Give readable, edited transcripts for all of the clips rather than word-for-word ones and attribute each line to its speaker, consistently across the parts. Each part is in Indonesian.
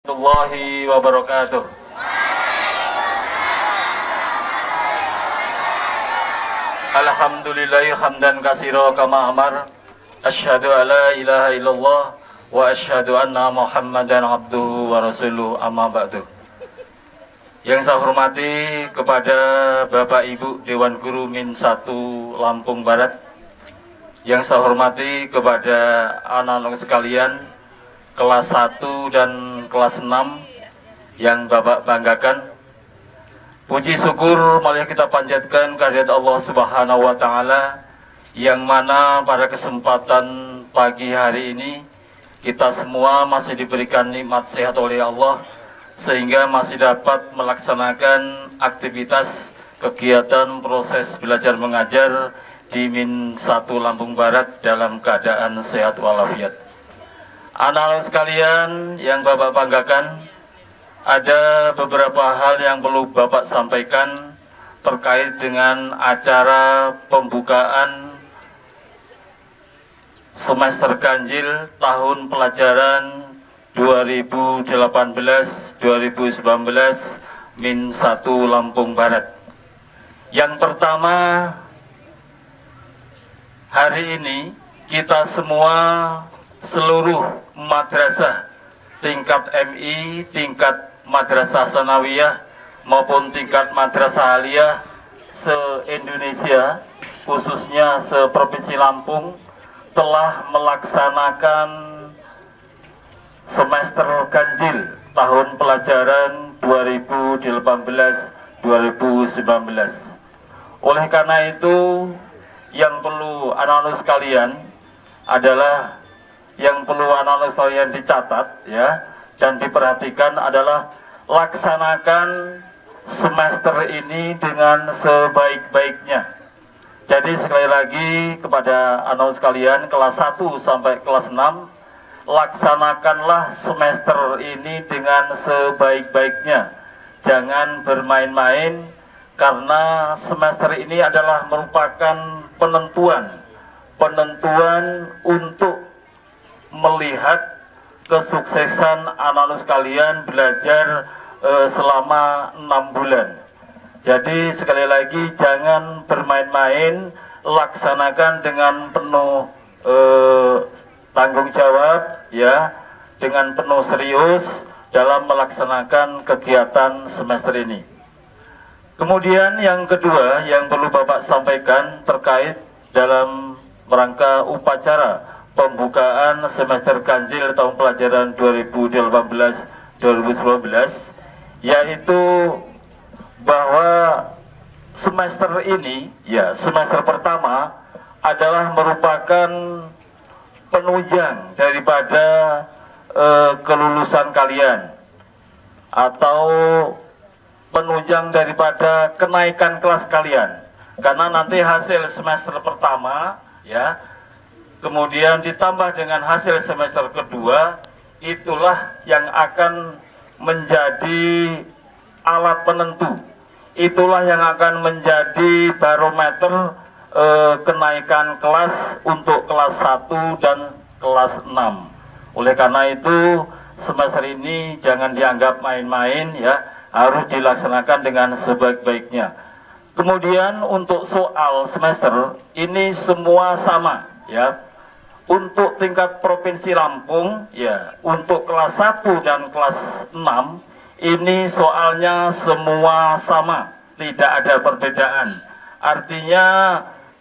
Speaker 1: Warahmatullahi wabarakatuh. Alhamdulillahi hamdan katsira kama amar. Asyhadu alla ilaha illallah wa asyhadu anna Muhammadan abduhu wa rasuluh, amma ba'du. Yang saya hormati kepada Bapak Ibu Dewan Guru Min 1 Lampung Barat. Yang saya hormati kepada anak-anak sekalian kelas 1 dan kelas 6 yang Bapak banggakan. Puji syukur marilah kita panjatkan kehadirat Allah Subhanahu wa taala, yang mana pada kesempatan pagi hari ini kita semua masih diberikan nikmat sehat oleh Allah, sehingga masih dapat melaksanakan aktivitas kegiatan proses belajar mengajar di Min 1 Lampung Barat dalam keadaan sehat walafiat. Anak-anak sekalian yang Bapak banggakan, ada beberapa hal yang perlu Bapak sampaikan terkait dengan acara pembukaan semester ganjil tahun pelajaran 2018-2019 Min 1 Lampung Barat. Yang pertama, hari ini kita semua seluruh madrasah tingkat MI, tingkat madrasah sanawiyah maupun tingkat madrasah aliyah se-Indonesia, khususnya se-Provinsi Lampung, telah melaksanakan semester ganjil tahun pelajaran 2018-2019. Oleh karena itu, yang perlu anak-anak sekalian adalah dicatat ya dan diperhatikan adalah laksanakan semester ini dengan sebaik-baiknya. Jadi sekali lagi kepada anak sekalian kelas 1 sampai kelas 6, laksanakanlah semester ini dengan sebaik-baiknya. Jangan bermain-main, karena semester ini adalah merupakan penentuan untuk melihat kesuksesan anak-anak sekalian belajar selama 6 bulan. Jadi sekali lagi jangan bermain-main, laksanakan dengan penuh tanggung jawab ya, dengan penuh serius dalam melaksanakan kegiatan semester ini. Kemudian yang kedua yang perlu Bapak sampaikan terkait dalam rangka upacara pembukaan semester ganjil tahun pelajaran 2018-2019, yaitu bahwa semester ini ya, semester pertama adalah merupakan penunjang daripada kelulusan kalian, atau penunjang daripada kenaikan kelas kalian, karena nanti hasil semester pertama ya, kemudian ditambah dengan hasil semester kedua, itulah yang akan menjadi alat penentu, itulah yang akan menjadi barometer kenaikan kelas untuk kelas 1 dan kelas 6. Oleh karena itu semester ini jangan dianggap main-main ya, harus dilaksanakan dengan sebaik-baiknya. Kemudian untuk soal semester ini semua sama ya. Untuk tingkat Provinsi Lampung ya, untuk kelas 1 dan kelas 6 ini soalnya semua sama, tidak ada perbedaan. Artinya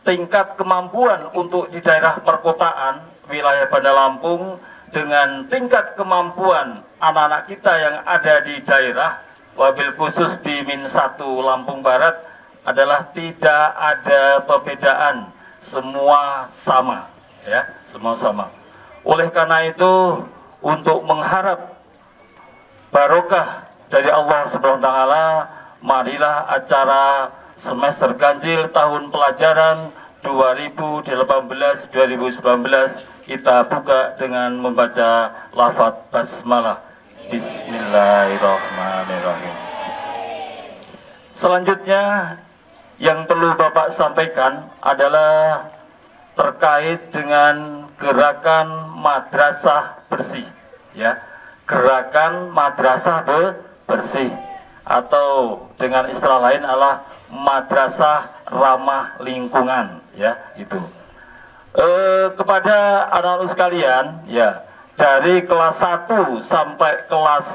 Speaker 1: tingkat kemampuan untuk di daerah perkotaan wilayah Bandar Lampung dengan tingkat kemampuan anak-anak kita yang ada di daerah, wabil khusus di Min 1 Lampung Barat, adalah tidak ada perbedaan, semua sama ya, semua sama. Oleh karena itu, untuk mengharap barokah dari Allah Subhanahu wa taala, marilah acara semester ganjil tahun pelajaran 2018-2019 kita buka dengan membaca lafaz basmalah. Bismillahirrahmanirrahim. Selanjutnya yang perlu Bapak sampaikan adalah terkait dengan gerakan madrasah bersih ya. gerakan madrasah bersih, atau dengan istilah lain adalah madrasah ramah lingkungan, ya itu. Kepada anak-anak sekalian, ya, dari kelas 1 sampai kelas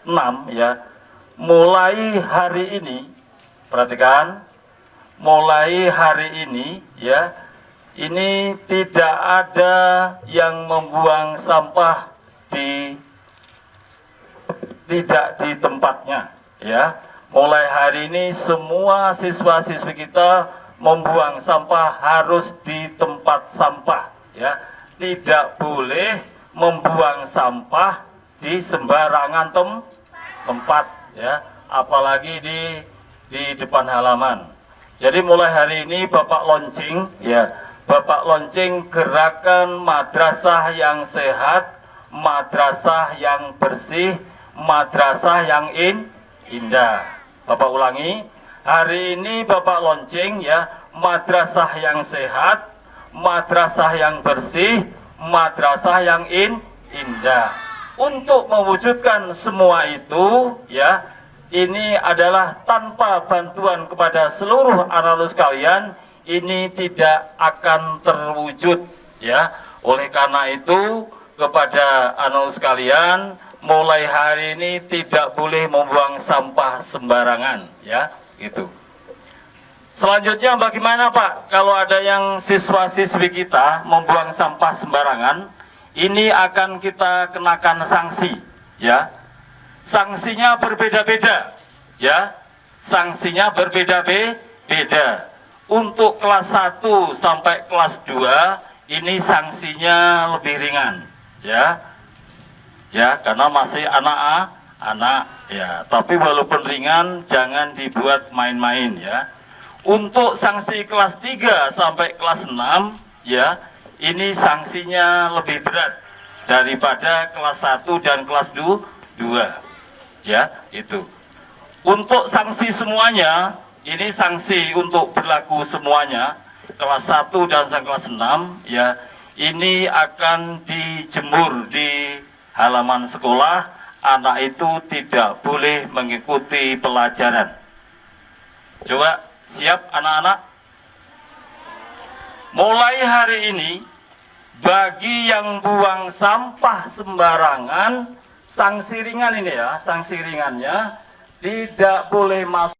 Speaker 1: 6, ya, mulai hari ini, perhatikan, mulai hari ini, ya, ini tidak ada yang membuang sampah tidak di tempatnya, ya. Mulai hari ini semua siswa-siswi kita membuang sampah harus di tempat sampah, ya. Tidak boleh membuang sampah di sembarangan tempat, ya, apalagi di depan halaman. Jadi mulai hari ini Bapak launching, ya, Bapak launching gerakan madrasah yang sehat, madrasah yang bersih, madrasah yang indah. Bapak ulangi, hari ini Bapak launching, ya, madrasah yang sehat, madrasah yang bersih, madrasah yang indah. Untuk mewujudkan semua itu, ya, ini adalah tanpa bantuan kepada seluruh anak-anak sekalian, ini tidak akan terwujud, ya. Oleh karena itu, kepada anak sekalian, mulai hari ini tidak boleh membuang sampah sembarangan, ya, gitu. Selanjutnya bagaimana Pak kalau ada yang siswa-siswi kita membuang sampah sembarangan? Ini akan kita kenakan sanksi, ya. Sanksinya berbeda-beda, ya. Sanksinya berbeda-beda. Untuk kelas 1 sampai kelas 2 ini sanksinya lebih ringan, ya. Ya, karena masih anak-anak, ya. Tapi walaupun ringan jangan dibuat main-main, ya. Untuk sanksi kelas 3 sampai kelas 6, ya, ini sanksinya lebih berat daripada kelas 1 dan kelas 2, ya, itu. Untuk sanksi semuanya, ini sanksi untuk berlaku semuanya, kelas 1 dan kelas 6, ya, ini akan dijemur di halaman sekolah. Anak itu tidak boleh mengikuti pelajaran. Coba, siap anak-anak? Mulai hari ini, bagi yang buang sampah sembarangan, sanksi ringan ini, ya, sanksi ringannya tidak boleh masuk